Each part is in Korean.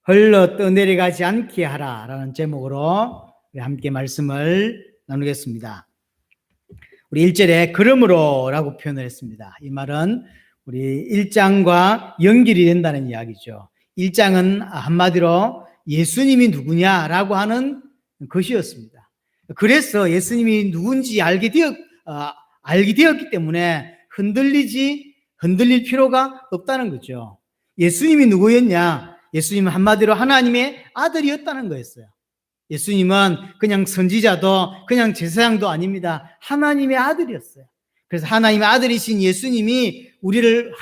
흘러 떠내려가지 않게 하라라는 제목으로 함께 말씀을 나누겠습니다. 우리 1절에 그러므로라고 표현을 했습니다. 이 말은 우리 1장과 연결이 된다는 이야기죠. 1장은 한마디로 예수님이 누구냐라고 하는 것이었습니다. 그래서 예수님이 누군지 알게 되었기 때문에 흔들릴 필요가 없다는 거죠. 예수님이 누구였냐? 예수님은 한마디로 하나님의 아들이었다는 거였어요. 예수님은 그냥 선지자도 그냥 제사장도 아닙니다. 하나님의 아들이었어요. 그래서 하나님의 아들이신 예수님이 우리에게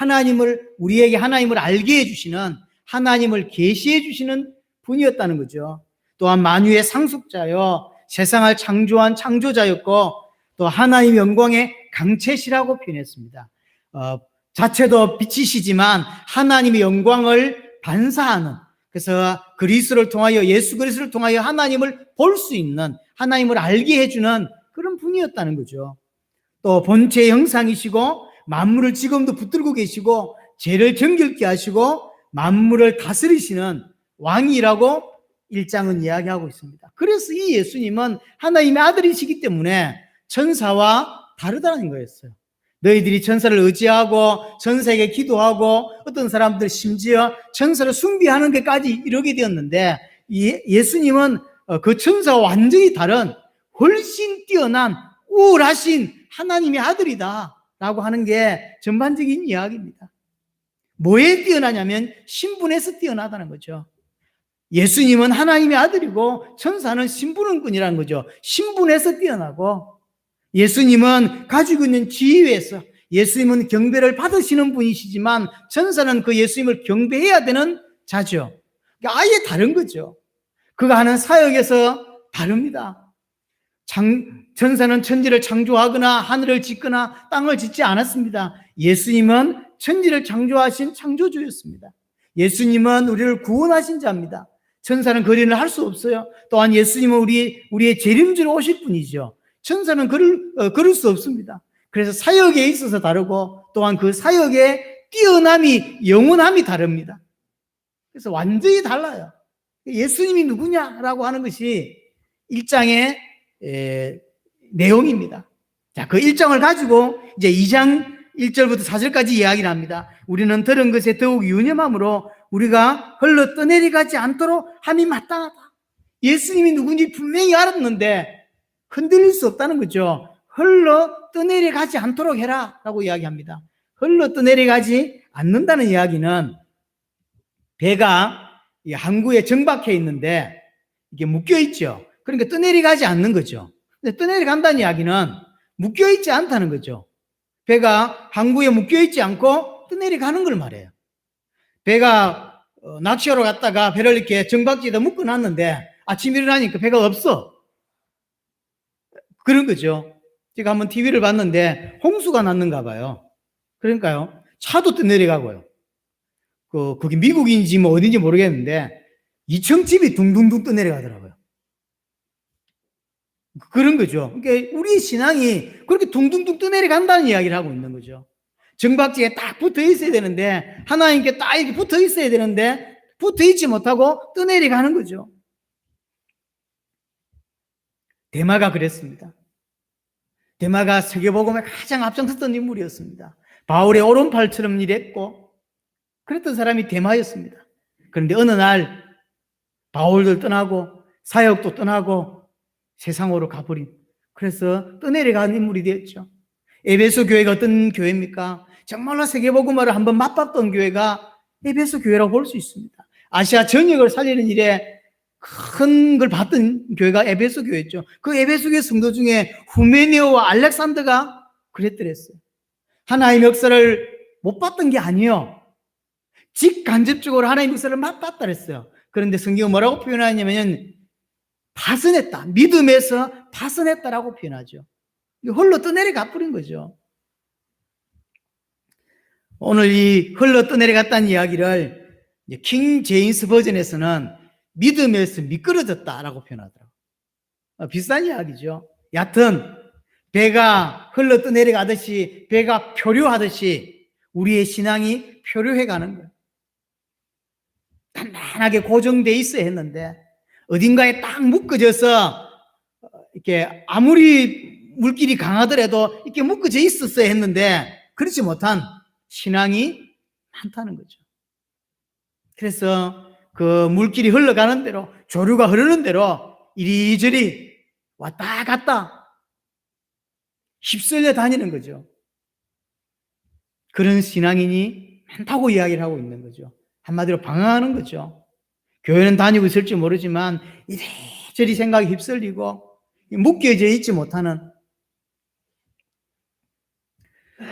하나님을 알게 해주시는, 하나님을 계시해 주시는 분이었다는 거죠. 또한 만유의 상속자요, 세상을 창조한 창조자였고, 또 하나님의 영광의 강체시라고 표현했습니다. 자체도 빛이시지만 하나님의 영광을 반사하는, 그래서 예수 그리스도를 통하여 하나님을 볼 수 있는, 하나님을 알게 해주는 그런 분이었다는 거죠. 또 본체의 형상이시고 만물을 지금도 붙들고 계시고 죄를 정결케 하시고 만물을 다스리시는 왕이라고 1장은 이야기하고 있습니다. 그래서 이 예수님은 하나님의 아들이시기 때문에 천사와 다르다는 거였어요. 너희들이 천사를 의지하고 천사에게 기도하고 어떤 사람들 심지어 천사를 숭배하는 데까지 이르게 되었는데, 예수님은 그 천사와 완전히 다른, 훨씬 뛰어난 우월하신 하나님의 아들이다 라고 하는 게 전반적인 이야기입니다. 뭐에 뛰어나냐면 신분에서 뛰어나다는 거죠. 예수님은 하나님의 아들이고 천사는 신분은꾼이라는 거죠. 신분에서 뛰어나고, 예수님은 가지고 있는 지위에서, 예수님은 경배를 받으시는 분이시지만 천사는 그 예수님을 경배해야 되는 자죠. 그러니까 아예 다른 거죠. 그가 하는 사역에서 다릅니다. 천사는 천지를 창조하거나 하늘을 짓거나 땅을 짓지 않았습니다. 예수님은 천지를 창조하신 창조주였습니다. 예수님은 우리를 구원하신 자입니다. 천사는 그 일을 할 수 없어요. 또한 예수님은 우리의 재림주로 오실 분이죠. 천사는 그럴 수 없습니다. 그래서 사역에 있어서 다르고, 또한 그 사역의 뛰어남이, 영원함이 다릅니다. 그래서 완전히 달라요. 예수님이 누구냐라고 하는 것이 1장의 내용입니다. 자, 그 1장을 가지고 이제 2장 1절부터 4절까지 이야기를 합니다. 우리는 들은 것에 더욱 유념함으로 우리가 흘러 떠내려가지 않도록 함이 마땅하다. 예수님이 누군지 분명히 알았는데 흔들릴 수 없다는 거죠. 흘러 떠내려가지 않도록 해라 라고 이야기합니다. 흘러 떠내려가지 않는다는 이야기는, 배가 항구에 정박해 있는데 이게 묶여 있죠. 그러니까 떠내려가지 않는 거죠. 근데 떠내려간다는 이야기는 묶여 있지 않다는 거죠. 배가 항구에 묶여 있지 않고 떠내려가는 걸 말해요. 배가 낚시하러 갔다가 배를 이렇게 정박지에다 묶어놨는데 아침 일어나니까 배가 없어. 그런 거죠. 제가 한번 TV를 봤는데 홍수가 났는가 봐요. 그러니까요, 차도 떠내려가고요. 거기 미국인지 뭐 어딘지 모르겠는데 2층 집이 둥둥둥 떠내려가더라고요. 그런 거죠. 그러니까 우리 신앙이 그렇게 둥둥둥 떠내려간다는 이야기를 하고 있는 거죠. 정박지에 딱 붙어 있어야 되는데, 하나님께 딱 이렇게 붙어 있어야 되는데 붙어 있지 못하고 떠내려가는 거죠. 데마가 그랬습니다. 데마가 세계복음에 가장 앞장섰던 인물이었습니다. 바울의 오른팔처럼 일했고 그랬던 사람이 데마였습니다. 그런데 어느 날 바울도 떠나고 사역도 떠나고 세상으로 가버린, 그래서 떠내려간 인물이 되었죠. 에베소 교회가 어떤 교회입니까? 정말로 세계복음화를 한번 맛봤던 교회가 에베소 교회라고 볼 수 있습니다. 아시아 전역을 살리는 일에 큰 걸 봤던 교회가 에베소 교회였죠. 그 에베소 교회 성도 중에 후메네오와 알렉산더가 그랬더랬어요. 하나님의 역사를 못 봤던 게 아니에요. 직간접적으로 하나님의 역사를 맛봤다 그랬어요. 그런데 성경은 뭐라고 표현하냐면 파선했다, 믿음에서 파선했다라고 표현하죠. 홀로 떠내려가 버린 거죠. 오늘 이 흘러 떠내려갔다는 이야기를 킹 제임스 버전에서는 믿음에서 미끄러졌다라고 표현하더라고요. 비슷한 이야기죠. 여하튼 배가 흘러 떠내려가듯이, 배가 표류하듯이 우리의 신앙이 표류해 가는 거예요. 단단하게 고정돼 있어야 했는데 어딘가에 딱 묶어져서 이렇게 아무리 물길이 강하더라도 이렇게 묶어져 있었어야 했는데 그렇지 못한 신앙이 많다는 거죠. 그래서 그 물길이 흘러가는 대로, 조류가 흐르는 대로 이리저리 왔다 갔다 휩쓸려 다니는 거죠. 그런 신앙인이 많다고 이야기를 하고 있는 거죠. 한마디로 방황하는 거죠. 교회는 다니고 있을지 모르지만 이리저리 생각이 휩쓸리고 묶여져 있지 못하는,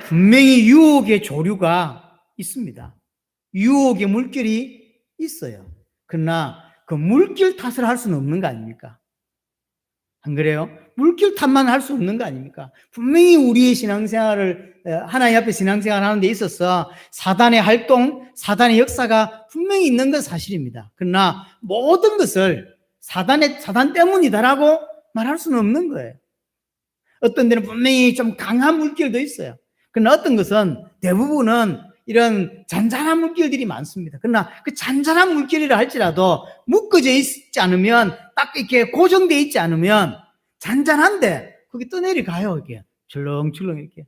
분명히 유혹의 조류가 있습니다. 유혹의 물결이 있어요. 그러나 그 물길 탓을 할 수는 없는 거 아닙니까? 안 그래요? 물길 탓만 할 수 없는 거 아닙니까? 분명히 우리의 신앙생활을, 하나님 앞에 신앙생활 하는 데 있어서 사단의 활동, 사단의 역사가 분명히 있는 건 사실입니다. 그러나 모든 것을 사단 때문이다라고 말할 수는 없는 거예요. 어떤 데는 분명히 좀 강한 물길도 있어요. 그러나 어떤 것은, 대부분은 이런 잔잔한 물길들이 많습니다. 그러나 그 잔잔한 물길이라 할지라도 묶어져 있지 않으면, 딱 이렇게 고정되어 있지 않으면 잔잔한데 거기 떠내려 가요. 이렇게 출렁출렁 이렇게.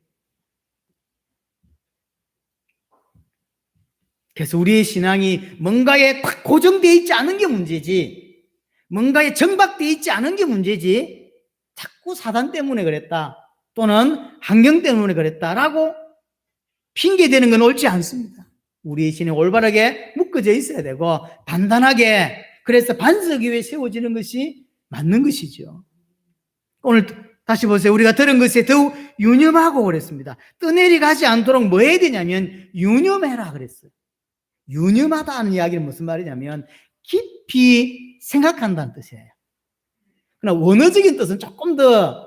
그래서 우리의 신앙이 뭔가에 딱 고정되어 있지 않은 게 문제지, 뭔가에 정박되어 있지 않은 게 문제지, 자꾸 사단 때문에 그랬다 또는 환경 때문에 그랬다라고 핑계대는 건 옳지 않습니다. 우리의 신이 올바르게 묶어져 있어야 되고 단단하게, 그래서 반석 위에 세워지는 것이 맞는 것이죠. 오늘 다시 보세요. 우리가 들은 것에 더욱 유념하고 그랬습니다. 떠내리 가지 않도록 뭐 해야 되냐면 유념해라 그랬어요. 유념하다는 이야기는 무슨 말이냐면 깊이 생각한다는 뜻이에요. 그러나 원어적인 뜻은 조금 더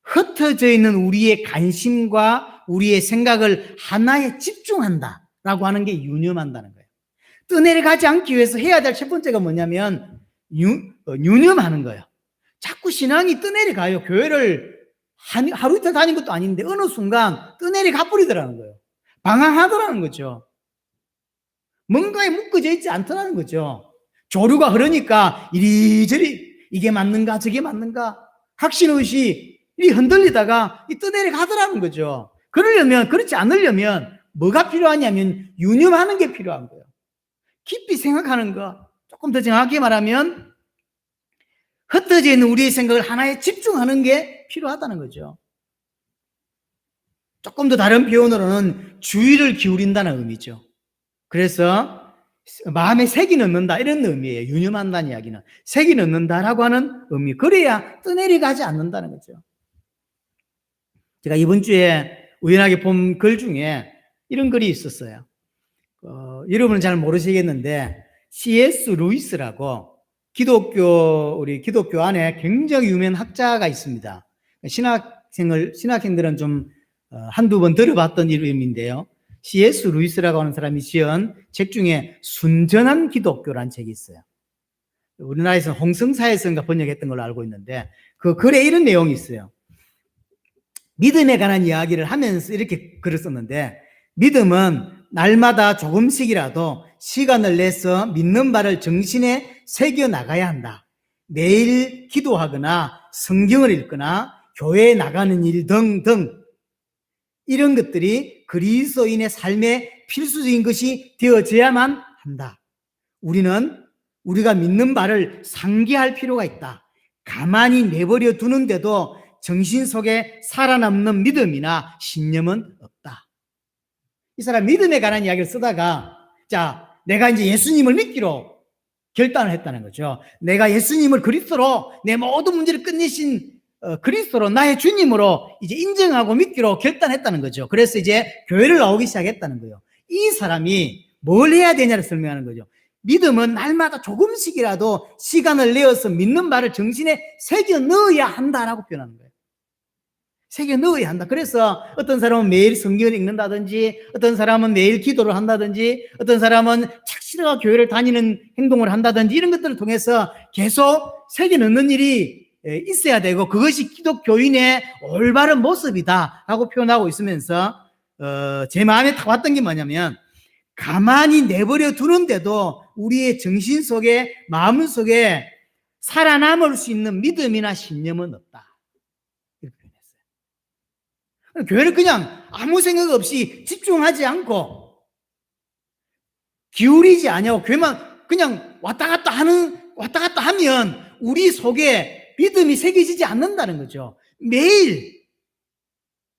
흩어져 있는 우리의 관심과 우리의 생각을 하나에 집중한다라고 하는 게 유념한다는 거예요. 떠내려가지 않기 위해서 해야 될 첫 번째가 뭐냐면 유념하는 거예요. 자꾸 신앙이 떠내려가요. 교회를 하루 이틀 다닌 것도 아닌데 어느 순간 떠내려가 버리더라는 거예요. 방황하더라는 거죠. 뭔가에 묶어져 있지 않더라는 거죠. 조류가 흐르니까 이리저리 이게 맞는가 저게 맞는가 확신의식이 흔들리다가 떠내려가더라는 거죠. 그렇지 않으려면 뭐가 필요하냐면 유념하는 게 필요한 거예요. 깊이 생각하는 거, 조금 더 정확하게 말하면 흩어져 있는 우리의 생각을 하나에 집중하는 게 필요하다는 거죠. 조금 더 다른 표현으로는 주의를 기울인다는 의미죠. 그래서 마음에 색이 넣는다 이런 의미예요. 유념한다는 이야기는 색이 넣는다라고 하는 의미. 그래야 떠내려가지 않는다는 거죠. 제가 이번 주에 우연하게 본 글 중에 이런 글이 있었어요. 여러분은 잘 모르시겠는데 C.S. 루이스라고 우리 기독교 안에 굉장히 유명한 학자가 있습니다. 신학생들은 좀 한두 번 들어봤던 이름인데요. C.S. 루이스라고 하는 사람이 지은 책 중에 순전한 기독교라는 책이 있어요. 우리나라에서는 홍성사에서인가 번역했던 걸로 알고 있는데 그 글에 이런 내용이 있어요. 믿음에 관한 이야기를 하면서 이렇게 글을 썼는데, 믿음은 날마다 조금씩이라도 시간을 내서 믿는 바를 정신에 새겨 나가야 한다. 매일 기도하거나 성경을 읽거나 교회에 나가는 일 등등 이런 것들이 그리스도인의 삶의 필수적인 것이 되어져야만 한다. 우리가 믿는 바를 상기할 필요가 있다. 가만히 내버려 두는데도 정신 속에 살아남는 믿음이나 신념은 없다. 이 사람 믿음에 관한 이야기를 쓰다가, 내가 이제 예수님을 믿기로 결단을 했다는 거죠. 내가 예수님을 그리스도로, 내 모든 문제를 끝내신 그리스도로, 나의 주님으로 이제 인정하고 믿기로 결단했다는 거죠. 그래서 이제 교회를 나오기 시작했다는 거예요. 이 사람이 뭘 해야 되냐를 설명하는 거죠. 믿음은 날마다 조금씩이라도 시간을 내어서 믿는 바를 정신에 새겨 넣어야 한다라고 표현하는 거예요. 새겨 넣어야 한다. 그래서 어떤 사람은 매일 성경을 읽는다든지, 어떤 사람은 매일 기도를 한다든지, 어떤 사람은 착실하게 교회를 다니는 행동을 한다든지, 이런 것들을 통해서 계속 새겨 넣는 일이 있어야 되고, 그것이 기독교인의 올바른 모습이다 라고 표현하고 있으면서 제 마음에 딱 왔던 게 뭐냐면, 가만히 내버려 두는데도 우리의 정신 속에, 마음 속에 살아남을 수 있는 믿음이나 신념은 없다. 이렇게 표현했어요. 교회를 그냥 아무 생각 없이 집중하지 않고 기울이지 않냐고 교회만 그냥 왔다 갔다 하면 우리 속에 믿음이 새겨지지 않는다는 거죠. 매일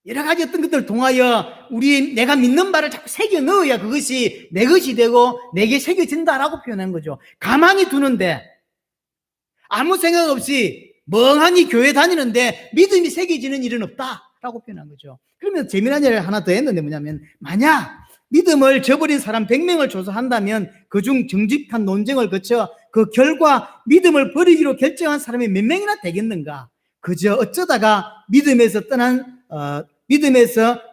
여러 가지 어떤 것들을 통하여 내가 믿는 바를 자꾸 새겨 넣어야 그것이 내 것이 되고 내게 새겨진다라고 표현한 거죠. 가만히 두는데 아무 생각 없이 멍하니 교회 다니는데 믿음이 새겨지는 일은 없다라고 표현한 거죠. 그러면 재미난 일을 하나 더 했는데 뭐냐면, 만약 믿음을 저버린 사람 100명을 조사한다면 그중 정직한 논쟁을 거쳐 그 결과 믿음을 버리기로 결정한 사람이 몇 명이나 되겠는가? 그저 어쩌다가 믿음에서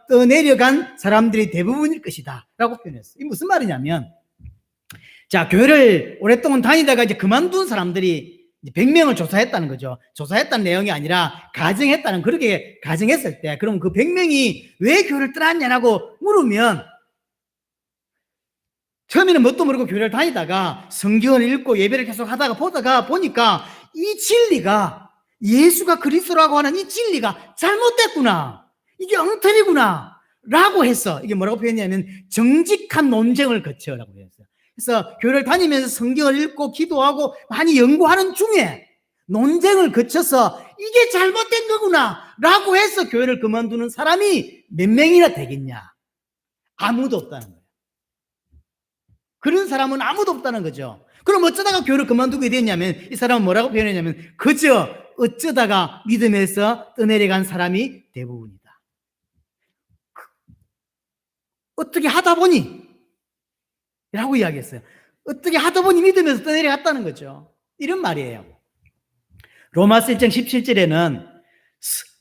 떠내려간 사람들이 대부분일 것이다 라고 표현했어요. 이게 무슨 말이냐면, 자, 교회를 오랫동안 다니다가 이제 그만둔 사람들이 100명을 조사했다는 거죠. 조사했다는 내용이 아니라 가정했다는, 그렇게 가정했을 때, 그럼 그 100명이 왜 교회를 떠났냐고 물으면, 처음에는 뭣도 모르고 교회를 다니다가 성경을 읽고 예배를 계속 하다가 보다가 보니까 이 진리가, 예수가 그리스도라고 하는 이 진리가 잘못됐구나, 이게 엉터리구나 라고 해서, 이게 뭐라고 표현했냐면 정직한 논쟁을 거쳐라고 했어요. 그래서 교회를 다니면서 성경을 읽고 기도하고 많이 연구하는 중에 논쟁을 거쳐서 이게 잘못된 거구나 라고 해서 교회를 그만두는 사람이 몇 명이나 되겠냐? 아무도 없다는 거예요. 그런 사람은 아무도 없다는 거죠. 그럼 어쩌다가 교회를 그만두게 됐냐면, 이 사람은 뭐라고 표현했냐면 그저 어쩌다가 믿음에서 떠내려간 사람이 대부분이다. 어떻게 하다 보니 라고 이야기했어요. 어떻게 하다 보니 믿음에서 떠내려갔다는 거죠. 이런 말이에요. 로마서 1장 17절에는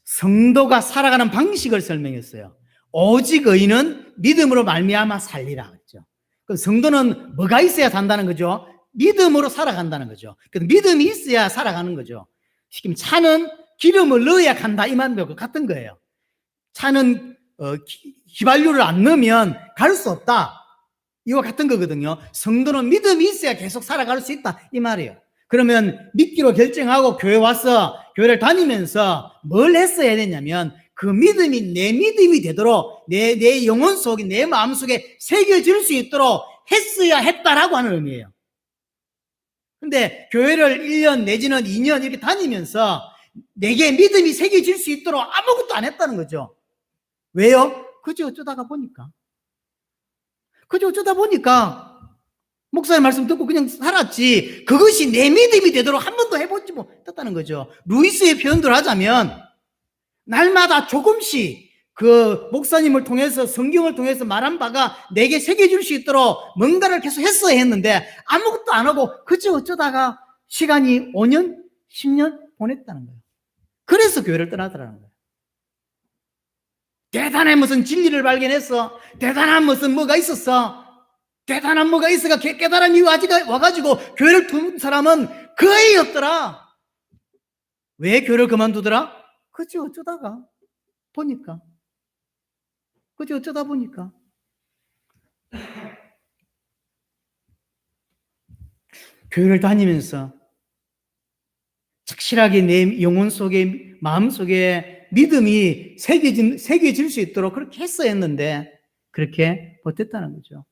성도가 살아가는 방식을 설명했어요. 오직 의인은 믿음으로 말미암아 살리라 그랬죠. 그럼 성도는 뭐가 있어야 산다는 거죠? 믿음으로 살아간다는 거죠. 믿음이 있어야 살아가는 거죠. 지금 차는 기름을 넣어야 간다 이 말과 같은 거예요. 차는 휘발유를 안 넣으면 갈 수 없다, 이와 같은 거거든요. 성도는 믿음이 있어야 계속 살아갈 수 있다 이 말이에요. 그러면 믿기로 결정하고 교회 와서 교회를 다니면서 뭘 했어야 되냐면, 그 믿음이 내 믿음이 되도록 내 영혼 속에, 내 마음 속에 새겨질 수 있도록 했어야 했다라고 하는 의미예요. 근데 교회를 1년 내지는 2년 이렇게 다니면서 내게 믿음이 새겨질 수 있도록 아무것도 안 했다는 거죠. 왜요? 그저 어쩌다 보니까 목사의 말씀 듣고 그냥 살았지, 그것이 내 믿음이 되도록 한 번도 해보지 못했다는 거죠. 루이스의 표현대로 하자면, 날마다 조금씩 그 목사님을 통해서, 성경을 통해서 말한 바가 내게 새겨질 수 있도록 뭔가를 계속 했어야 했는데 아무것도 안 하고 그저 어쩌다가 시간이 5년, 10년 보냈다는 거예요. 그래서 교회를 떠나더라는 거예요. 대단한 무슨 진리를 발견했어, 대단한 무슨 뭐가 있었어, 대단한 뭐가 있어가 깨달음이 와가지고 교회를 둔 사람은 거의 없더라. 왜 교회를 그만두더라? 그저 어쩌다 보니까. 교회를 다니면서 착실하게 내 영혼 속에, 마음 속에 믿음이 새겨질 수 있도록 그렇게 했어야 했는데 그렇게 못했다는 거죠.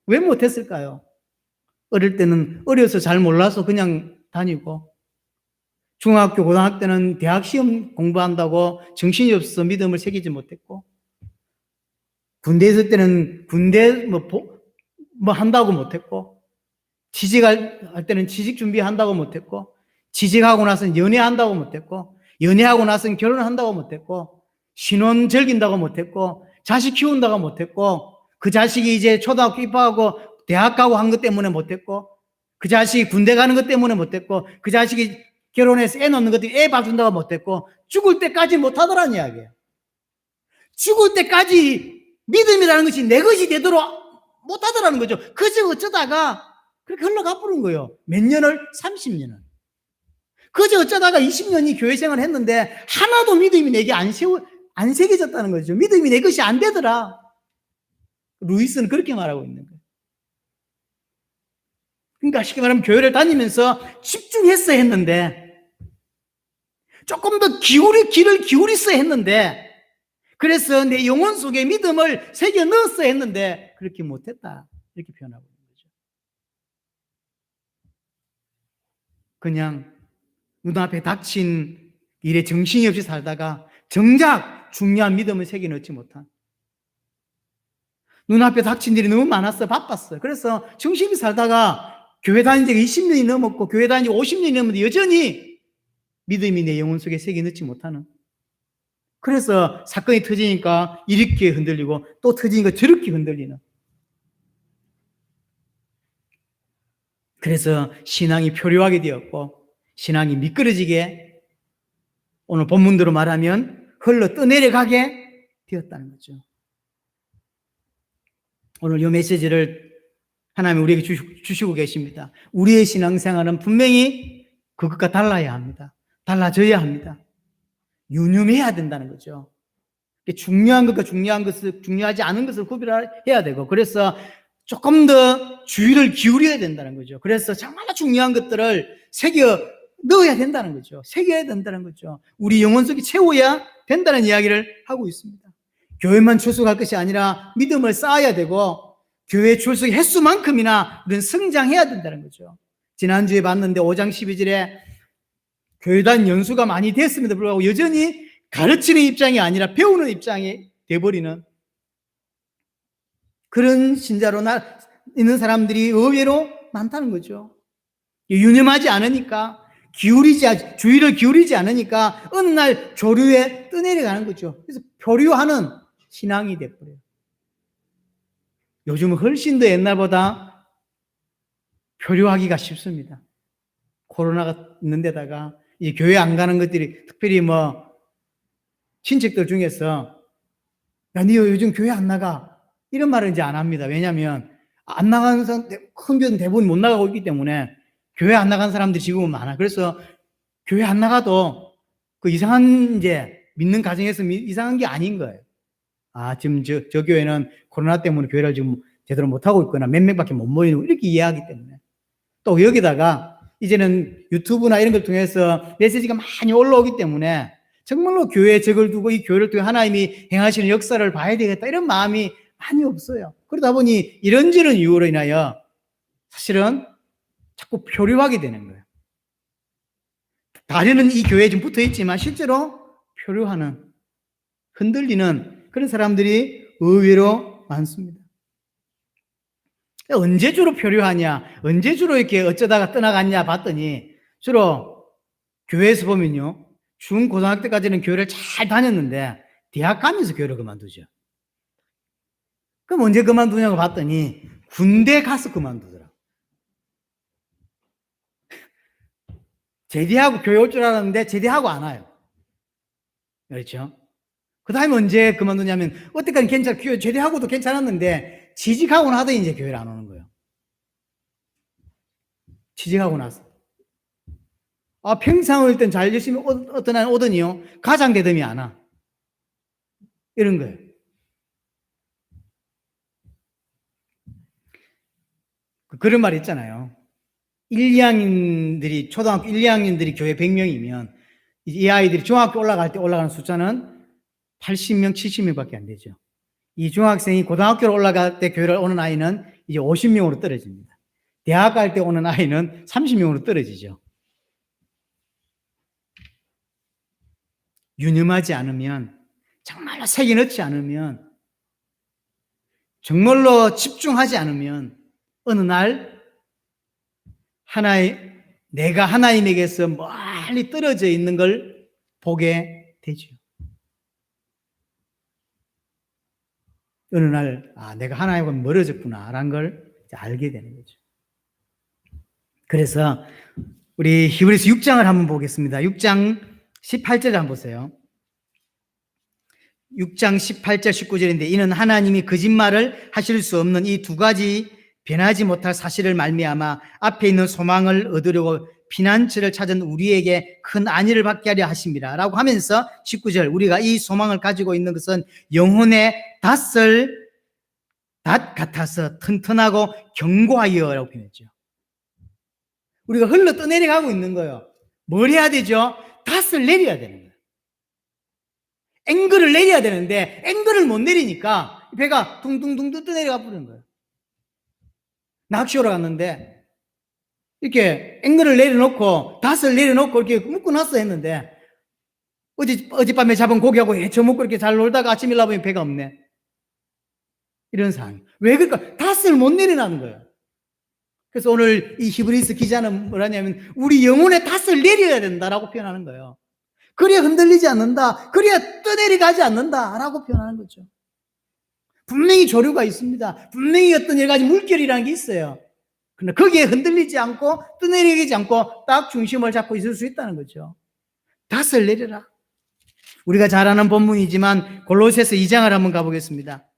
왜 못했을까요? 어릴 때는 어려서 잘 몰라서 그냥 다니고, 중학교, 고등학교 때는 대학 시험 공부한다고 정신이 없어서 믿음을 새기지 못했고, 군대 있을 때는 군대 한다고 못했고, 취직할 때는 취직 준비한다고 못했고, 취직하고 나서는 연애한다고 못했고, 연애하고 나서는 결혼한다고 못했고, 신혼 즐긴다고 못했고, 자식 키운다고 못했고, 그 자식이 이제 초등학교 입학하고 대학 가고 한 것 때문에 못했고, 그 자식이 군대 가는 것 때문에 못했고, 그 자식이 결혼해서 애 놓는 것 때문에 애 봐준다고 못했고, 죽을 때까지 못하더라는 이야기예요. 죽을 때까지 믿음이라는 것이 내 것이 되도록 못하더라는 거죠. 그저 어쩌다가 그렇게 흘러가 버린 거예요. 몇 년을? 30년을. 그저 어쩌다가 20년이 교회 생활을 했는데 하나도 믿음이 내게 안 새겨졌다는 거죠. 믿음이 내 것이 안 되더라. 루이스는 그렇게 말하고 있는 거예요. 그러니까 쉽게 말하면 교회를 다니면서 집중했어야 했는데, 조금 더 길을 기울였어야 했는데, 그래서 내 영혼 속에 믿음을 새겨 넣었어야 했는데 그렇게 못했다, 이렇게 표현하고 있는 거죠. 그냥 눈앞에 닥친 일에 정신이 없이 살다가 정작 중요한 믿음을 새겨 넣지 못한, 눈앞에 닥친 일이 너무 많았어, 바빴어. 그래서 정신이 살다가 교회 다닌 지가 20년이 넘었고 교회 다닌 지 50년이 넘었는데 여전히 믿음이 내 영혼 속에 새겨 넣지 못하는, 그래서 사건이 터지니까 이렇게 흔들리고 또 터지니까 저렇게 흔들리는, 그래서 신앙이 표류하게 되었고 신앙이 미끄러지게, 오늘 본문대로 말하면 흘러 떠내려가게 되었다는 거죠. 오늘 이 메시지를 하나님 우리에게 주시고 계십니다. 우리의 신앙생활은 분명히 그것과 달라야 합니다. 달라져야 합니다. 유념해야 된다는 거죠. 중요한 것과 중요하지 않은 것을 구별해야 되고, 그래서 조금 더 주의를 기울여야 된다는 거죠. 그래서 정말 중요한 것들을 새겨 넣어야 된다는 거죠. 새겨야 된다는 거죠. 우리 영혼 속에 채워야 된다는 이야기를 하고 있습니다. 교회만 출석할 것이 아니라 믿음을 쌓아야 되고, 교회 출석의 횟수만큼이나 우리는 성장해야 된다는 거죠. 지난주에 봤는데 5장 12절에 교회단 연수가 많이 됐음에도 불구하고 여전히 가르치는 입장이 아니라 배우는 입장이 돼버리는 그런 신자로 있는 사람들이 의외로 많다는 거죠. 유념하지 않으니까, 주의를 기울이지 않으니까 어느 날 조류에 떠내려가는 거죠. 그래서 표류하는 신앙이 돼버려요. 요즘은 훨씬 더 옛날보다 표류하기가 쉽습니다. 코로나가 있는 데다가 이 교회 안 가는 것들이, 특별히 친척들 중에서 야, 니 요즘 교회 안 나가, 이런 말은 이제 안 합니다. 왜냐하면 안 나가는 사람, 큰 교회는 대부분 못 나가고 있기 때문에 교회 안 나가는 사람들이 지금은 많아. 그래서 교회 안 나가도 그 이상한, 이제 믿는 가정에서 이상한 게 아닌 거예요. 아, 지금 저 교회는 코로나 때문에 교회를 지금 제대로 못하고 있거나 몇 명밖에 못 모이는, 이렇게 이해하기 때문에. 또 여기다가 이제는 유튜브나 이런 걸 통해서 메시지가 많이 올라오기 때문에 정말로 교회에 적을 두고 이 교회를 통해 하나님이 행하시는 역사를 봐야 되겠다, 이런 마음이 많이 없어요. 그러다 보니 이런저런 이유로 인하여 사실은 자꾸 표류하게 되는 거예요. 다리는 이 교회에 좀 붙어 있지만 실제로 표류하는, 흔들리는 그런 사람들이 의외로 많습니다. 언제 주로 표류하냐, 언제 주로 이렇게 어쩌다가 떠나갔냐 봤더니 주로 교회에서 보면요, 중고등학교 때까지는 교회를 잘 다녔는데 대학 가면서 교회를 그만두죠. 그럼 언제 그만두냐고 봤더니 군대 가서 그만두더라고. 제대하고 교회 올 줄 알았는데 제대하고 안 와요. 그렇죠? 그 다음에 언제 그만두냐면, 어때까지 교회 제대하고도 괜찮았는데 취직하고 나더니 이제 교회를 안 오는 거예요. 취직하고 나서. 아, 평상 올 땐 잘 열심히 어떤 날 오더니요, 가장 대덤이 안 와. 이런 거예요. 그런 말 있잖아요. 초등학교 1, 2학년들이 교회 100명이면 이 아이들이 중학교 올라갈 때 올라가는 숫자는 80명, 70명밖에 안 되죠. 이 중학생이 고등학교로 올라갈 때 교회를 오는 아이는 이제 50명으로 떨어집니다. 대학 갈 때 오는 아이는 30명으로 떨어지죠. 유념하지 않으면, 정말로 새겨 넣지 않으면, 정말로 집중하지 않으면 어느 날 내가 하나님에게서 멀리 떨어져 있는 걸 보게 되죠. 어느 날, 아, 내가 하나님과 멀어졌구나라는 걸 알게 되는 거죠. 그래서 우리 히브리서 6장을 한번 보겠습니다. 6장 18절 한번 보세요. 6장 18절 19절인데, 이는 하나님이 거짓말을 하실 수 없는 이 두 가지 변하지 못할 사실을 말미암아 앞에 있는 소망을 얻으려고 피난처를 찾은 우리에게 큰 안위를 받게 하려 하심이라 라고 하면서 19절, 우리가 이 소망을 가지고 있는 것은 영혼의 닷 같아서 튼튼하고 견고하여 라고 표현했죠. 우리가 흘러 떠내려가고 있는 거예요. 뭘 해야 되죠? 닷을 내려야 되는 거예요. 앵글을 내려야 되는데 앵글을 못 내리니까 배가 둥둥둥 떠내려가 버리는 거예요. 낚시하러 갔는데 이렇게 앵글을 내려놓고 닷을 내려놓고 이렇게 묶어놨어 했는데 어젯밤에 잡은 고기하고 헤쳐먹고 이렇게 잘 놀다가 아침 일어나보니 배가 없네. 이런 상황. 왜 그럴까? 닷을 못 내려놓는 거예요. 그래서 오늘 이 히브리서 기자는 뭐라냐면 우리 영혼의 닷을 내려야 된다라고 표현하는 거예요. 그래야 흔들리지 않는다. 그래야 떠내려가지 않는다라고 표현하는 거죠. 분명히 조류가 있습니다. 분명히 어떤 여러 가지 물결이라는 게 있어요. 그러나 거기에 흔들리지 않고 떠내려가지 않고 딱 중심을 잡고 있을 수 있다는 거죠. 닷을 내려라. 우리가 잘 아는 본문이지만 골로새서 2장을 한번 가보겠습니다.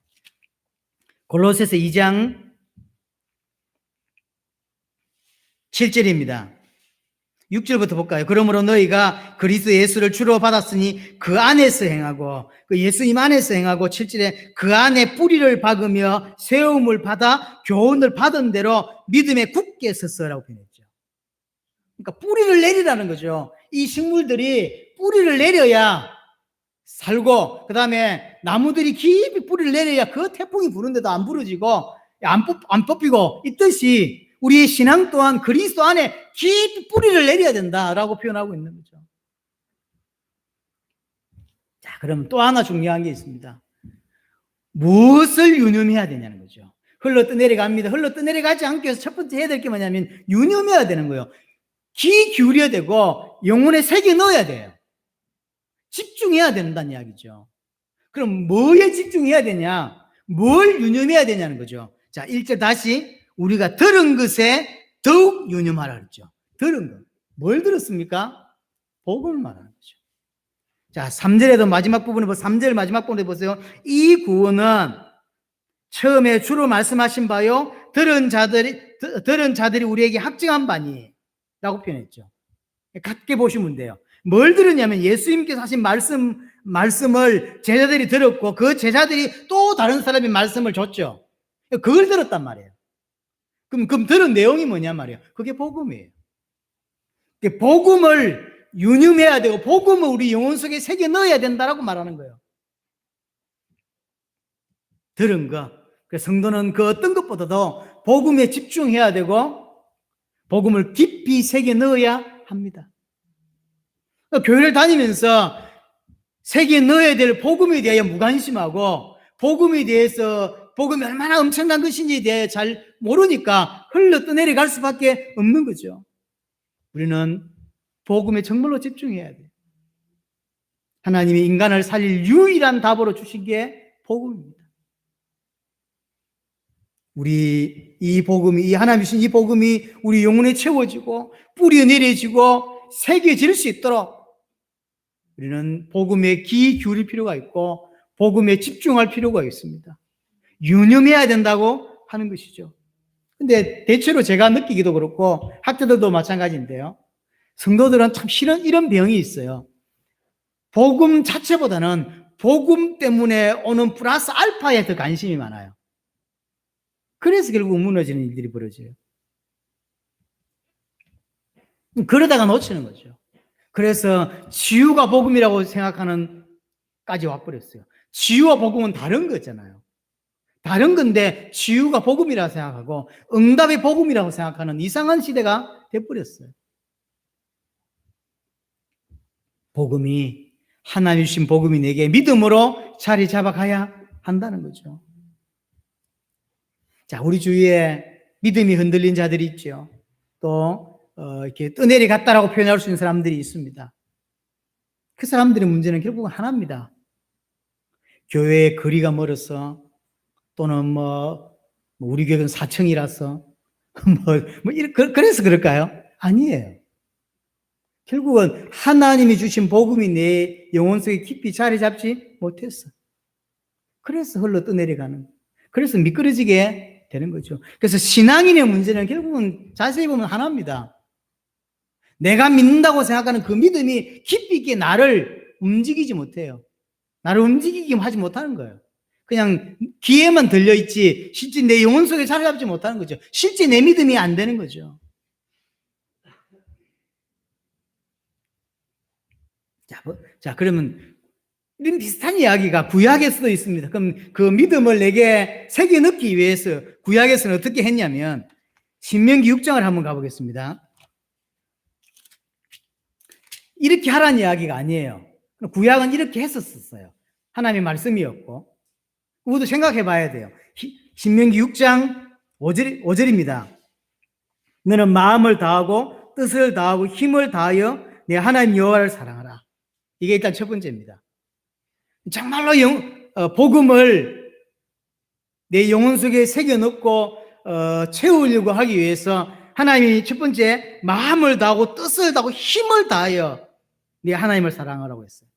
골로새서 2장 7절입니다. 6절부터 볼까요? 그러므로 너희가 그리스도 예수를 주로 받았으니 그 안에서 행하고 그 예수님 안에서 행하고 7절에 그 안에 뿌리를 박으며 세움을 받아 교훈을 받은 대로 믿음에 굳게 서서라고 표현했죠. 그러니까 뿌리를 내리라는 거죠. 이 식물들이 뿌리를 내려야 살고 그 다음에 나무들이 깊이 뿌리를 내려야 그 태풍이 부는데도 안 부러지고 안 뽑히고 있듯이 우리의 신앙 또한 그리스도 안에 깊이 뿌리를 내려야 된다라고 표현하고 있는 거죠. 자, 그럼 또 하나 중요한 게 있습니다. 무엇을 유념해야 되냐는 거죠. 흘러 떠내려갑니다. 흘러 떠내려가지 않기 위해서 첫 번째 해야 될 게 뭐냐면 유념해야 되는 거예요. 귀 기울여야 되고 영혼에 새겨 넣어야 돼요. 집중해야 된다는 이야기죠. 그럼 뭐에 집중해야 되냐? 뭘 유념해야 되냐는 거죠. 자, 1절 다시 우리가 들은 것에 더욱 유념하라 그랬죠. 들은 것. 뭘 들었습니까? 복음을 말하는 거죠. 자, 3절에도 마지막 부분에 3절 마지막 부분에 보세요. 이 구원은 처음에 주로 말씀하신 바요. 들은 자들이 우리에게 확증한 바니 라고 표현했죠. 같게 보시면 돼요. 뭘 들었냐면 예수님께서 하신 말씀을 제자들이 들었고 그 제자들이 또 다른 사람이 말씀을 줬죠. 그걸 들었단 말이에요. 그럼 들은 내용이 뭐냐 말이에요. 그게 복음이에요. 복음을 유념해야 되고 복음을 우리 영혼 속에 새겨 넣어야 된다라고 말하는 거예요. 들은 거. 그래서 성도는 그 어떤 것보다도 복음에 집중해야 되고 복음을 깊이 새겨 넣어야 합니다. 교회를 다니면서 새겨 넣어야 될 복음에 대하여 무관심하고 복음에 대해서 복음이 얼마나 엄청난 것인지에 대해 잘 모르니까 흘러 떠내려갈 수밖에 없는 거죠. 우리는 복음에 정말로 집중해야 돼요. 하나님이 인간을 살릴 유일한 답으로 주신 게 복음입니다. 우리 이 복음이, 이 하나님 주신 이 복음이 우리 영혼에 채워지고 뿌리 내려지고 새겨질 수 있도록 우리는 복음에 귀 기울일 필요가 있고 복음에 집중할 필요가 있습니다. 유념해야 된다고 하는 것이죠. 근데 대체로 제가 느끼기도 그렇고 학자들도 마찬가지인데요. 성도들은 참 실은 이런 병이 있어요. 복음 자체보다는 복음 때문에 오는 플러스 알파에 더 관심이 많아요. 그래서 결국 무너지는 일들이 벌어져요. 그러다가 놓치는 거죠. 그래서 치유가 복음이라고 생각하는 까지 와버렸어요. 치유와 복음은 다른 거잖아요. 다른 건데 치유가 복음이라고 생각하고 응답이 복음이라고 생각하는 이상한 시대가 돼버렸어요. 복음이 하나님 주신 복음이 내게 믿음으로 자리 잡아가야 한다는 거죠. 자, 우리 주위에 믿음이 흔들린 자들이 있죠. 또 이렇게 떠내려갔다라고 표현할 수 있는 사람들이 있습니다. 그 사람들의 문제는 결국은 하나입니다. 교회에 거리가 멀어서 또는 우리 교회는 4층이라서 그래서 그럴까요? 아니에요. 결국은 하나님이 주신 복음이 내 영혼 속에 깊이 자리 잡지 못했어. 그래서 흘러 떠내려가는, 그래서 미끄러지게 되는 거죠. 그래서 신앙인의 문제는 결국은 자세히 보면 하나입니다. 내가 믿는다고 생각하는 그 믿음이 깊이 있게 나를 움직이지 못해요. 나를 움직이게 하지 못하는 거예요. 그냥 귀에만 들려있지 실제 내 영혼 속에 자리 잡지 못하는 거죠. 실제 내 믿음이 안 되는 거죠. 그러면 이런 비슷한 이야기가 구약에서도 있습니다. 그럼 그 믿음을 내게 새겨 넣기 위해서 구약에서는 어떻게 했냐면 신명기 6장을 한번 가보겠습니다. 이렇게 하라는 이야기가 아니에요. 구약은 이렇게 했었어요. 하나님의 말씀이었고. 그것도 생각해 봐야 돼요. 신명기 6장 5절입니다. 너는 마음을 다하고 뜻을 다하고 힘을 다하여 내 하나님 여호와를 사랑하라. 이게 일단 첫 번째입니다. 정말로 복음을 내 영혼 속에 새겨 넣고 채우려고 하기 위해서 하나님이 첫 번째 마음을 다하고 뜻을 다하고 힘을 다하여 네 하나님을 사랑하라고 했어요.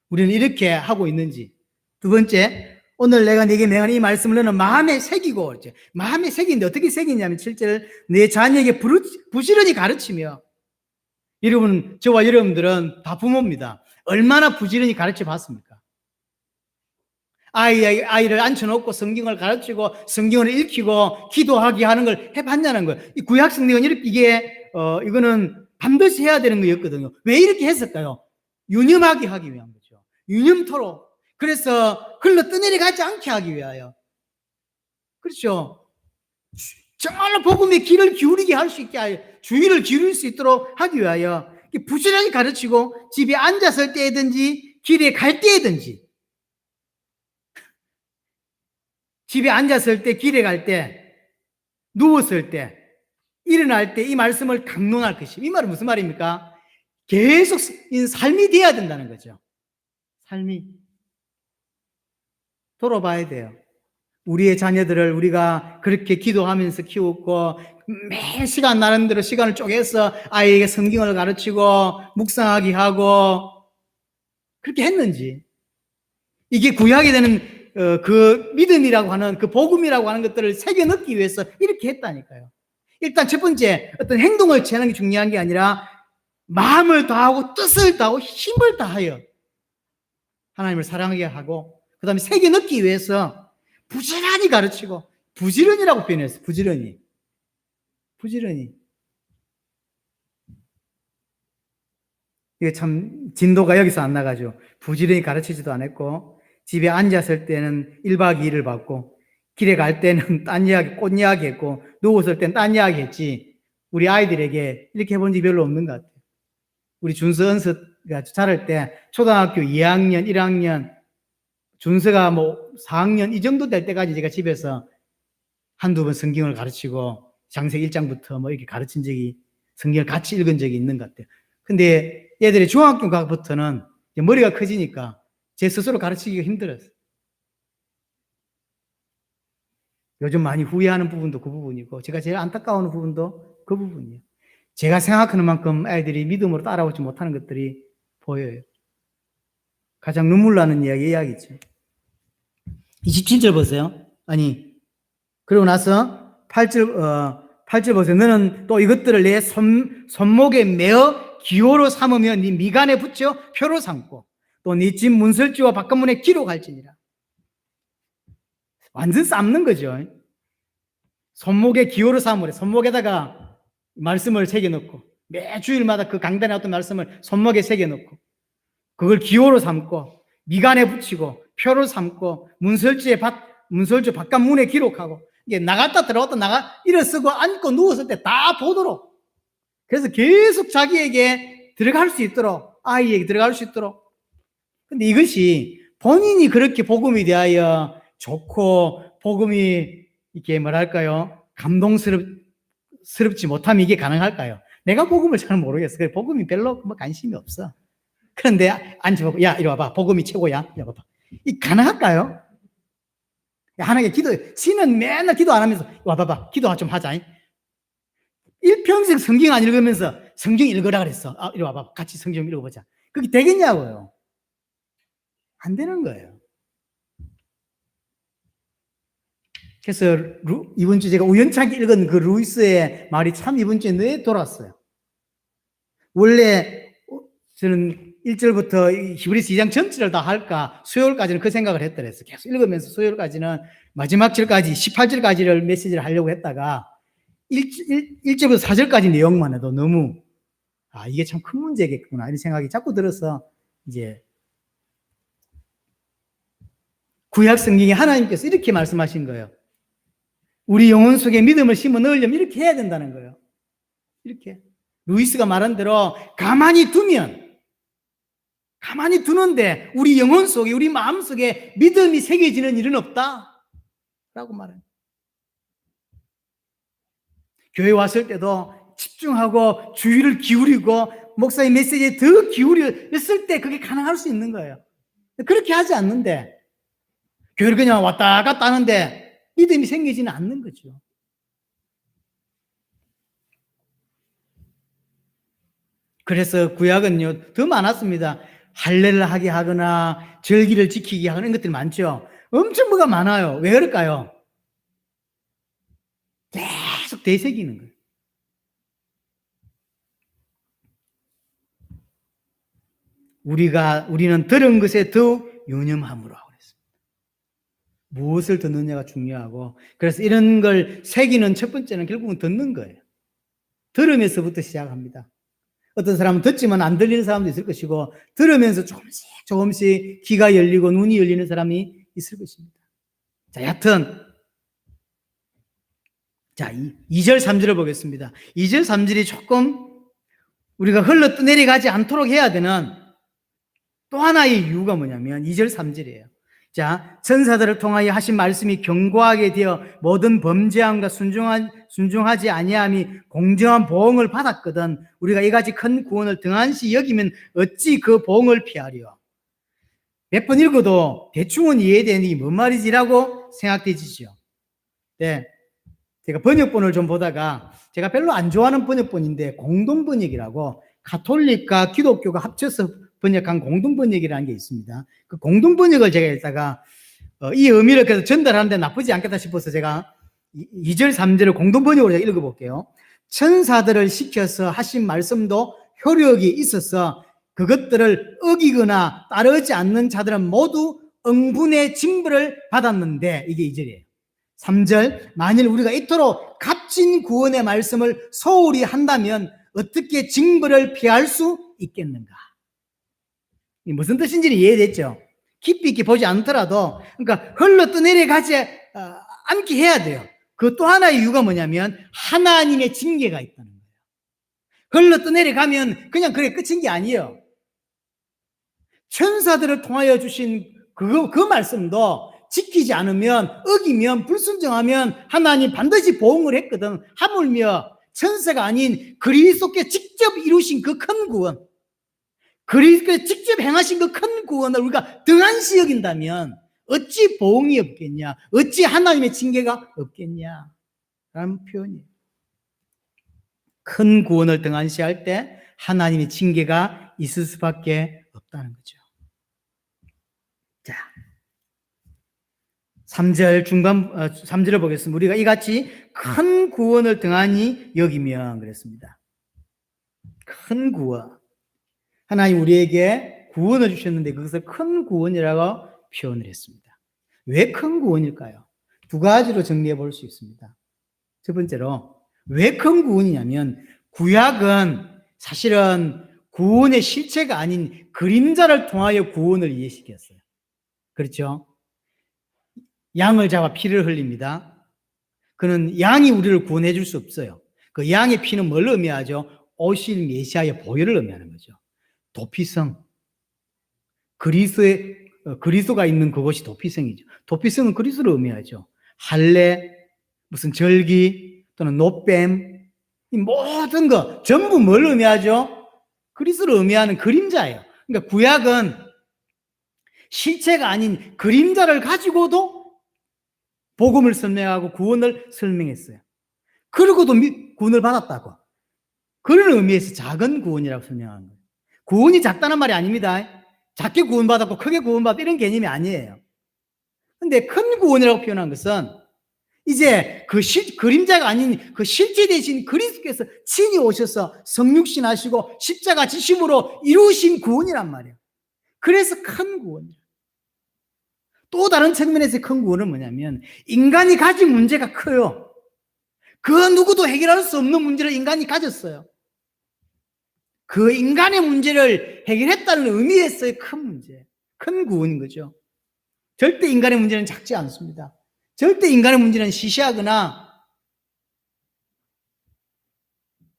우리는 이렇게 하고 있는지. 두 번째, 오늘 내가 네게 명하는 이 말씀을 너는 마음에 새기고, 마음에 새기는데 어떻게 새기냐면 7절, 내 자녀에게 부지런히 가르치며. 여러분, 저와 여러분들은 다 부모입니다. 얼마나 부지런히 가르쳐 봤습니까? 아이를 앉혀놓고 성경을 가르치고 성경을 읽히고 기도하게 하는 걸 해봤냐는 거예요. 이 구약 성경은 이거는 반드시 해야 되는 거였거든요. 왜 이렇게 했을까요? 유념하게 하기 위한 거죠. 유념토록. 그래서 흘러 떠내려 가지 않게 하기 위하여. 그렇죠. 정말로 복음의 귀를 기울이게 할 수 있게 하여, 주의를 기울일 수 있도록 하기 위하여 부지런히 가르치고 집에 앉았을 때든지 길에 갈 때든지, 집에 앉았을 때, 길에 갈 때, 누웠을 때, 일어날 때 이 말씀을 강론할 것이. 이 말은 무슨 말입니까? 계속 삶이 돼야 된다는 거죠. 삶이. 돌아봐야 돼요. 우리의 자녀들을 우리가 그렇게 기도하면서 키웠고 매 시간 나름대로 시간을 쪼개서 아이에게 성경을 가르치고 묵상하게 하고 그렇게 했는지, 이게 구약이 되는 그 믿음이라고 하는 그 복음이라고 하는 것들을 새겨 넣기 위해서 이렇게 했다니까요. 일단 첫 번째 어떤 행동을 취하는 게 중요한 게 아니라 마음을 다하고 뜻을 다하고 힘을 다하여 하나님을 사랑하게 하고, 그 다음에 새겨 넣기 위해서 부지런히 가르치고, 부지런히라고 표현했어요. 부지런히. 이게 참 진도가 여기서 안 나가죠. 부지런히 가르치지도 않았고, 집에 앉았을 때는 1박 2일을 받고, 길에 갈 때는 딴 이야기, 꽃 이야기 했고, 누웠을 때는 딴 이야기 했지. 우리 아이들에게 이렇게 해본 적이 별로 없는 것 같아요. 우리 준서, 은서가 자랄 때 초등학교 2학년, 1학년, 준서가 4학년 이 정도 될 때까지 제가 집에서 한두 번 성경을 가르치고 창세기 1장부터 이렇게 가르친 적이, 성경을 같이 읽은 적이 있는 것 같아요. 근데 얘들이 중학교 가부터는 머리가 커지니까 제 스스로 가르치기가 힘들었어요. 요즘 많이 후회하는 부분도 그 부분이고, 제가 제일 안타까워하는 부분도 그 부분이에요. 제가 생각하는 만큼 아이들이 믿음으로 따라오지 못하는 것들이 보여요. 가장 눈물 나는 이야기죠. 27절 보세요. 그러고 나서 8절 보세요. 너는 또 이것들을 내 손목에 매어 기호로 삼으며 네 미간에 붙여 표로 삼고 또 네 집 문설주와 바깥문에 기록할지니라. 완전 삶는 거죠. 손목에 기호로 삼으래. 손목에다가 말씀을 새겨놓고 매 주일마다 그 강단에 어떤 말씀을 손목에 새겨놓고 그걸 기호로 삼고 미간에 붙이고 표로 삼고 문설주 바깥 문에 기록하고, 이게 나갔다 들어갔다 일어서고 앉고 누웠을 때 다 보도록. 그래서 계속 자기에게 들어갈 수 있도록, 아이에게 들어갈 수 있도록. 근데 이것이 본인이 그렇게 복음에 대하여 좋고 복음이 이렇게 감동스럽지 못하면 이게 가능할까요? 내가 복음을 잘 모르겠어. 그래, 복음이 별로 관심이 없어. 그런데 앉아보고, 야, 이리 와봐. 복음이 최고야. 이리 와봐. 이 가능할까요? 하나님께 신은 맨날 기도 안 하면서, 와봐봐. 기도 좀 하자. 일평생 성경 안 읽으면서 성경 읽으라 그랬어. 이리 와봐. 같이 성경 읽어보자. 그게 되겠냐고요? 안 되는 거예요. 그래서 이번 주 제가 우연찮게 읽은 그 루이스의 말이 참 이번 주에 뇌에 돌았어요. 원래 저는 1절부터 히브리서 2장 전체를 다 할까, 수요일까지는 그 생각을 했더랬어요. 계속 읽으면서 수요일까지는 마지막 절까지 18절까지를 메시지를 하려고 했다가 1절부터 4절까지 내용만 해도 너무 이게 참 큰 문제겠구나 이런 생각이 자꾸 들어서 이제 구약 성경에 하나님께서 이렇게 말씀하신 거예요. 우리 영혼 속에 믿음을 심어 넣으려면 이렇게 해야 된다는 거예요. 이렇게 루이스가 말한 대로 가만히 두는데 우리 영혼 속에 우리 마음 속에 믿음이 새겨지는 일은 없다 라고 말해요. 교회 왔을 때도 집중하고 주의를 기울이고 목사의 메시지에 더 기울였을 때 그게 가능할 수 있는 거예요. 그렇게 하지 않는데 교회를 그냥 왔다 갔다 하는데 믿음이 생기지는 않는 거죠. 그래서 구약은요 더 많았습니다. 할례를 하게 하거나 절기를 지키게 하거나 이런 것들이 많죠. 엄청 뭐가 많아요. 왜 그럴까요? 계속 되새기는 거예요. 우리는 들은 것에 더욱 유념함으로 하고 그랬습니다. 무엇을 듣느냐가 중요하고, 그래서 이런 걸 새기는 첫 번째는 결국은 듣는 거예요. 들으면서부터 시작합니다. 어떤 사람은 듣지만 안 들리는 사람도 있을 것이고, 들으면서 조금씩 귀가 열리고 눈이 열리는 사람이 있을 것입니다. 자, 여하튼 자, 2절 3절을 보겠습니다. 2절 3절이 조금 우리가 흘러 떠내려가지 않도록 해야 되는 또 하나의 이유가 뭐냐면 2절 3절이에요. 자, 천사들을 통하여 하신 말씀이 견고하게 되어 모든 범죄함과 순종하지 아니함이 공정한 보응을 받았거든 우리가 이같이 큰 구원을 등한시 여기면 어찌 그 보응을 피하리요. 몇 번 읽어도 대충은 이해되는 게 뭔 말이지라고 생각되시죠. 네, 제가 번역본을 좀 보다가 제가 별로 안 좋아하는 번역본인데 공동번역이라고 가톨릭과 기독교가 합쳐서 번역한 공동번역이라는 게 있습니다. 그 공동번역을 제가 읽다가 이 의미를 그래서 전달하는데 나쁘지 않겠다 싶어서 제가 2절 3절을 공동번역으로 제가 읽어볼게요. 천사들을 시켜서 하신 말씀도 효력이 있어서 그것들을 어기거나 따르지 않는 자들은 모두 응분의 징벌을 받았는데, 이게 2절이에요. 3절, 만일 우리가 이토록 값진 구원의 말씀을 소홀히 한다면 어떻게 징벌을 피할 수 있겠는가? 무슨 뜻인지는 이해됐죠? 깊이 있게 보지 않더라도, 그러니까 흘러 떠내려가지 않게 해야 돼요. 그 또 하나의 이유가 뭐냐면 하나님의 징계가 있다는 거예요. 흘러 떠내려가면 그냥 그게 끝인 게 아니에요. 천사들을 통하여 주신 그 말씀도 지키지 않으면, 어기면, 불순종하면 하나님 반드시 보응을 했거든. 하물며 천사가 아닌 그리스도께 직접 이루신 그 큰 구원, 그리스도께 직접 행하신 그 큰 구원을 우리가 등한시 여긴다면 어찌 보응이 없겠냐, 어찌 하나님의 징계가 없겠냐 라는 표현이에요. 큰 구원을 등한시할 때 하나님의 징계가 있을 수밖에 없다는 거죠. 자, 3절 3절을 보겠습니다. 우리가 이같이 큰 구원을 등한히 여기면 그랬습니다. 큰 구원. 하나님 우리에게 구원을 주셨는데 그것을 큰 구원이라고 표현을 했습니다. 왜 큰 구원일까요? 두 가지로 정리해 볼 수 있습니다. 첫 번째로, 왜 큰 구원이냐면 구약은 사실은 구원의 실체가 아닌 그림자를 통하여 구원을 이해시켰어요. 그렇죠? 양을 잡아 피를 흘립니다. 그는 양이 우리를 구원해 줄 수 없어요. 그 양의 피는 뭘 의미하죠? 오실 메시아의 보혈을 의미하는 거죠. 도피성. 그리스도가 있는 그것이 도피성이죠. 도피성은 그리스도를 의미하죠. 할례, 무슨 절기 또는 노뱀, 이 모든 거 전부 뭘 의미하죠? 그리스도를 의미하는 그림자예요. 그러니까 구약은 실체가 아닌 그림자를 가지고도 복음을 설명하고 구원을 설명했어요. 그러고도 구원을 받았다고. 그런 의미에서 작은 구원이라고 설명하는 거예요. 구원이 작다는 말이 아닙니다. 작게 구원받았고 크게 구원받았다 이런 개념이 아니에요. 근데 큰 구원이라고 표현한 것은 이제 그 그림자가 아닌 그 실제 대신 그리스도께서 친히 오셔서 성육신 하시고 십자가 지심으로 이루신 구원이란 말이에요. 그래서 큰 구원이에요. 또 다른 측면에서 큰 구원은 뭐냐면 인간이 가진 문제가 커요. 그 누구도 해결할 수 없는 문제를 인간이 가졌어요. 그 인간의 문제를 해결했다는 의미에서의 큰 문제, 큰 구원인 거죠. 절대 인간의 문제는 작지 않습니다. 절대 인간의 문제는 시시하거나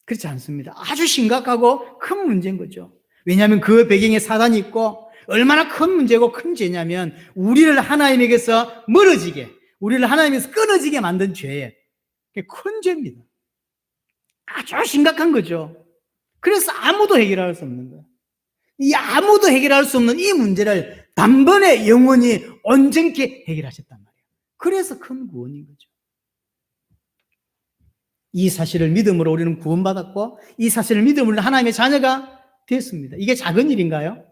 그렇지 않습니다. 아주 심각하고 큰 문제인 거죠. 왜냐하면 그 배경에 사단이 있고 얼마나 큰 문제고 큰 죄냐면 우리를 하나님에게서 멀어지게, 우리를 하나님에서 끊어지게 만든 죄예요. 큰 죄입니다. 아주 심각한 거죠. 그래서 아무도 해결할 수 없는 거예요. 이 아무도 해결할 수 없는 이 문제를 단번에 영원히 온전케 해결하셨단 말이에요. 그래서 큰 구원인 거죠. 이 사실을 믿음으로 우리는 구원받았고 이 사실을 믿음으로 하나님의 자녀가 되었습니다. 이게 작은 일인가요?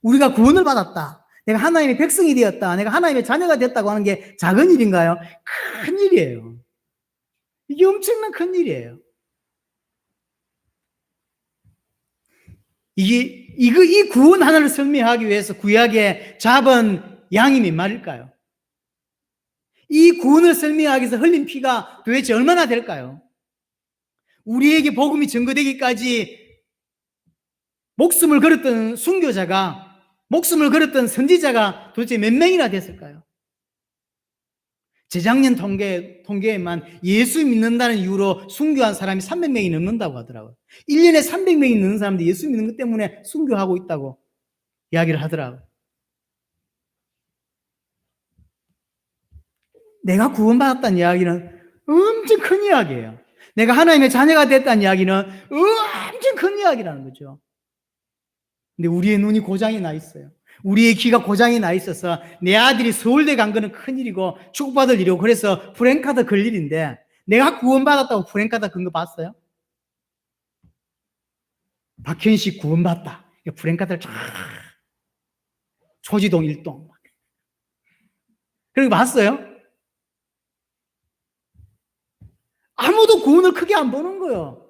우리가 구원을 받았다. 내가 하나님의 백성이 되었다. 내가 하나님의 자녀가 됐다고 하는 게 작은 일인가요? 큰 일이에요. 이게 엄청난 큰 일이에요. 이 구원 하나를 설명하기 위해서 구약에 잡은 양이 몇 마리일까요? 이 구원을 설명하기 위해서 흘린 피가 도대체 얼마나 될까요? 우리에게 복음이 전거되기까지 목숨을 걸었던 순교자가, 목숨을 걸었던 선지자가 도대체 몇 명이나 됐을까요? 재작년 통계에만 예수 믿는다는 이유로 순교한 사람이 300명이 넘는다고 하더라고요. 1년에 300명이 넘는 사람들이 예수 믿는 것 때문에 순교하고 있다고 이야기를 하더라고요. 내가 구원받았다는 이야기는 엄청 큰 이야기예요. 내가 하나님의 자녀가 됐다는 이야기는 엄청 큰 이야기라는 거죠. 근데 우리의 눈이 고장이 나 있어요. 우리의 귀가 고장이 나 있어서 내 아들이 서울대 간 거는 큰일이고 축복받을 일이고 그래서 프랭카드 걸 일인데 내가 구원받았다고 프랭카드 건 거 봤어요? 박현식 구원받다. 프랭카드를 쫙 초지동 1동 그런 거 봤어요? 아무도 구원을 크게 안 보는 거예요.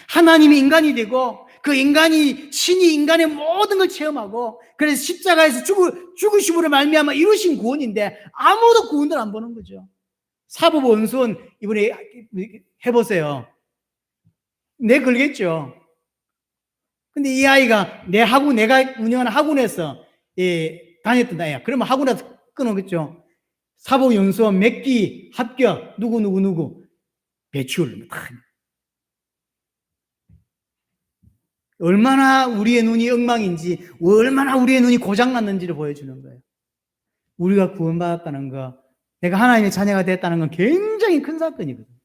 하나님이 인간이 되고 그 인간이 신이 인간의 모든 걸 체험하고 그래서 십자가에서 죽으심으로 말미암아 이루신 구원인데 아무도 구원을 안 보는 거죠. 사법 원수원 이번에 해보세요. 내 걸겠죠. 근데 이 아이가 내가 운영하는 학원에서 다녔던 아이야. 그러면 학원에서 끊어겠죠. 사법 원수원 몇 기 합격 누구 배출 얼마나 우리의 눈이 엉망인지, 얼마나 우리의 눈이 고장났는지를 보여주는 거예요. 우리가 구원받았다는 거, 내가 하나님의 자녀가 됐다는 건 굉장히 큰 사건이거든요.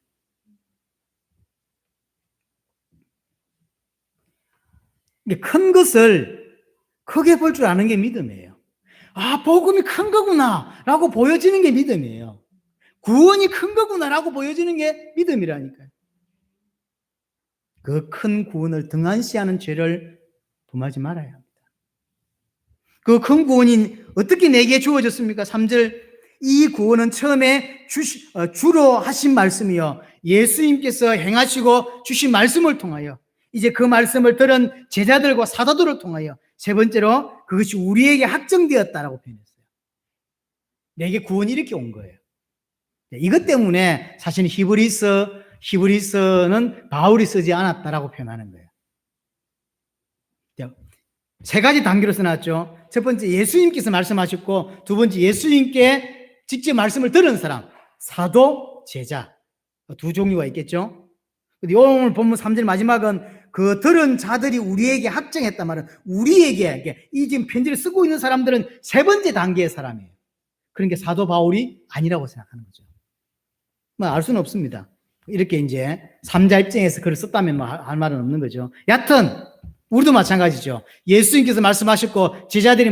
큰 것을 크게 볼 줄 아는 게 믿음이에요. 아, 복음이 큰 거구나 라고 보여지는 게 믿음이에요. 구원이 큰 거구나 라고 보여지는 게 믿음이라니까요. 그 큰 구원을 등한시하는 죄를 범하지 말아야 합니다. 그 큰 구원이 어떻게 내게 주어졌습니까? 3절 이 구원은 처음에 주로 하신 말씀이요 예수님께서 행하시고 주신 말씀을 통하여 이제 그 말씀을 들은 제자들과 사도들을 통하여 세 번째로 그것이 우리에게 확정되었다라고 표현했어요. 내게 구원이 이렇게 온 거예요. 이것 때문에 사실 히브리서는 바울이 쓰지 않았다라고 표현하는 거예요. 세 가지 단계로 써놨죠. 첫 번째 예수님께서 말씀하셨고 두 번째 예수님께 직접 말씀을 들은 사람 사도, 제자 두 종류가 있겠죠. 오늘 본문 3절 마지막은 그 들은 자들이 우리에게 확정했단 말은 우리에게 이 지금 편지를 쓰고 있는 사람들은 세 번째 단계의 사람이에요. 그러니까 사도 바울이 아니라고 생각하는 거죠. 알 수는 없습니다. 이렇게 이제 3자 입장에서 글을 썼다면 할 말은 없는 거죠. 여하튼 우리도 마찬가지죠. 예수님께서 말씀하셨고 제자들이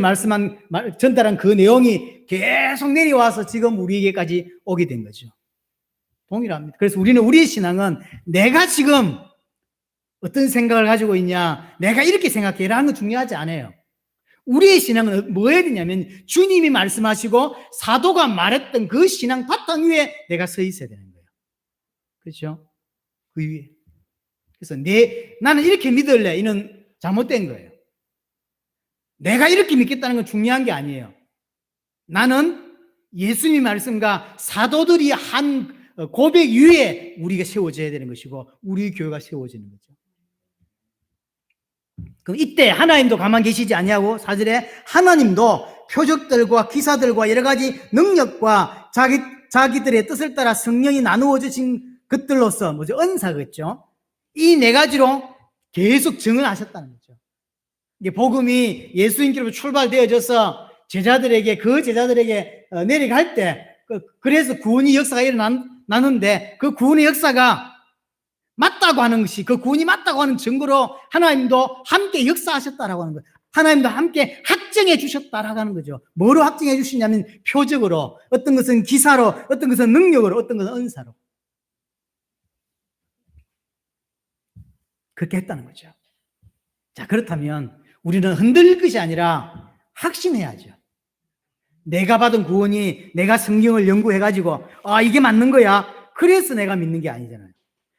전달한 그 내용이 계속 내려와서 지금 우리에게까지 오게 된 거죠. 동일합니다. 그래서 우리는 우리의 신앙은 내가 지금 어떤 생각을 가지고 있냐, 내가 이렇게 생각해라는 건 중요하지 않아요. 우리의 신앙은 뭐 해야 되냐면 주님이 말씀하시고 사도가 말했던 그 신앙 바탕 위에 내가 서 있어야 되는 거예요. 그렇죠? 그 위에. 그래서 나는 이렇게 믿을래. 이는 잘못된 거예요. 내가 이렇게 믿겠다는 건 중요한 게 아니에요. 나는 예수님 말씀과 사도들이 한 고백 위에 우리가 세워져야 되는 것이고 우리 교회가 세워지는 거죠. 그럼 이때 하나님도 가만 계시지 아니하고 4절에 하나님도 표적들과 기사들과 여러 가지 능력과 자기들의 뜻을 따라 성령이 나누어 주신 것들로서 뭐죠? 은사겠죠. 이 네 가지로 계속 증언하셨다는 거죠. 이게 복음이 예수님께로 출발되어져서 그 제자들에게 내려갈 때 그래서 구원의 역사가 일어나는데 그 구원의 역사가 맞다고 하는 것이 그 구원이 맞다고 하는 증거로 하나님도 함께 역사하셨다라고 하는 거예요. 하나님도 함께 확증해 주셨다라고 하는 거죠. 뭐로 확증해 주시냐면 표적으로, 어떤 것은 기사로, 어떤 것은 능력으로, 어떤 것은 은사로. 그렇게 했다는 거죠. 자, 그렇다면 우리는 흔들릴 것이 아니라 확신해야죠. 내가 받은 구원이 내가 성경을 연구해가지고 이게 맞는 거야. 그래서 내가 믿는 게 아니잖아요.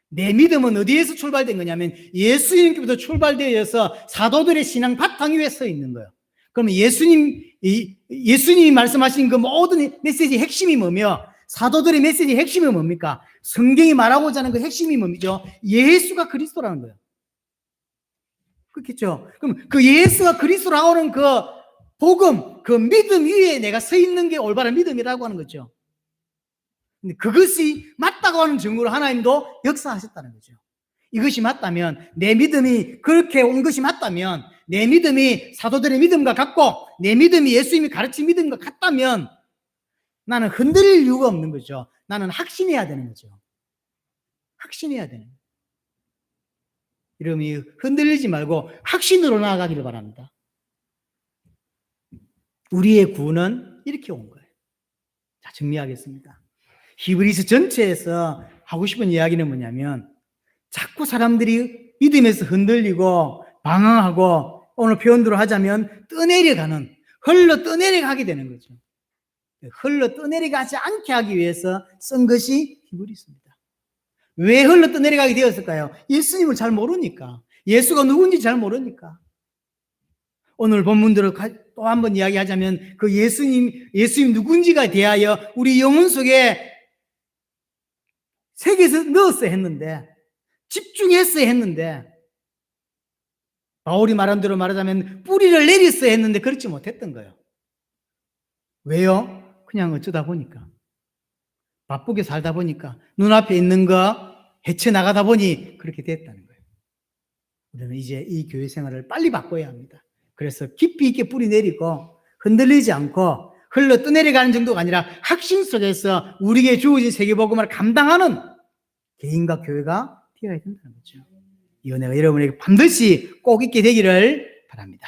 내 믿음은 어디에서 출발된 거냐면 예수님께부터 출발되어서 사도들의 신앙 바탕 위에 서 있는 거예요. 그러면 예수님이 말씀하신 그 모든 메시지의 핵심이 뭐며 사도들의 메시지의 핵심이 뭡니까? 성경이 말하고자 하는 그 핵심이 뭡니까? 예수가 그리스도라는 거예요. 그렇겠죠? 그럼 그 예수가 그리스도라고 하는 그 복음, 그 믿음 위에 내가 서 있는 게 올바른 믿음이라고 하는 거죠. 근데 그것이 맞다고 하는 증거로 하나님도 역사하셨다는 거죠. 이것이 맞다면, 내 믿음이 그렇게 온 것이 맞다면, 내 믿음이 사도들의 믿음과 같고 내 믿음이 예수님이 가르친 믿음과 같다면 나는 흔들릴 이유가 없는 거죠. 나는 확신해야 되는 거죠. 확신해야 되는 거예요. 여러분이 흔들리지 말고 확신으로 나아가기를 바랍니다. 우리의 구원은 이렇게 온 거예요. 자, 정리하겠습니다. 히브리서 전체에서 하고 싶은 이야기는 뭐냐면 자꾸 사람들이 믿음에서 흔들리고 방황하고 오늘 표현대로 하자면 흘러 떠내려가게 되는 거죠. 흘러 떠내려가지 않게 하기 위해서 쓴 것이 히브리서입니다. 왜 흘러 떠내려가게 되었을까요? 예수님을 잘 모르니까. 예수가 누군지 잘 모르니까. 오늘 본문대로 또 한 번 이야기하자면 그 예수님 누군지가 대하여 우리 영혼 속에 새겨서 넣었어야 했는데, 집중했어야 했는데, 바울이 말한 대로 말하자면 뿌리를 내렸어야 했는데 그렇지 못했던 거예요. 왜요? 그냥 어쩌다 보니까, 바쁘게 살다 보니까, 눈앞에 있는 거 헤쳐나가다 보니 그렇게 됐다는 거예요. 우리는 이제 이 교회 생활을 빨리 바꿔야 합니다. 그래서 깊이 있게 뿌리 내리고 흔들리지 않고 흘러 떠내려가는 정도가 아니라 확신 속에서 우리에게 주어진 세계복음을 감당하는 개인과 교회가 되어야 된다는 거죠. 이 은혜가 여러분에게 반드시 꼭 있게 되기를 바랍니다.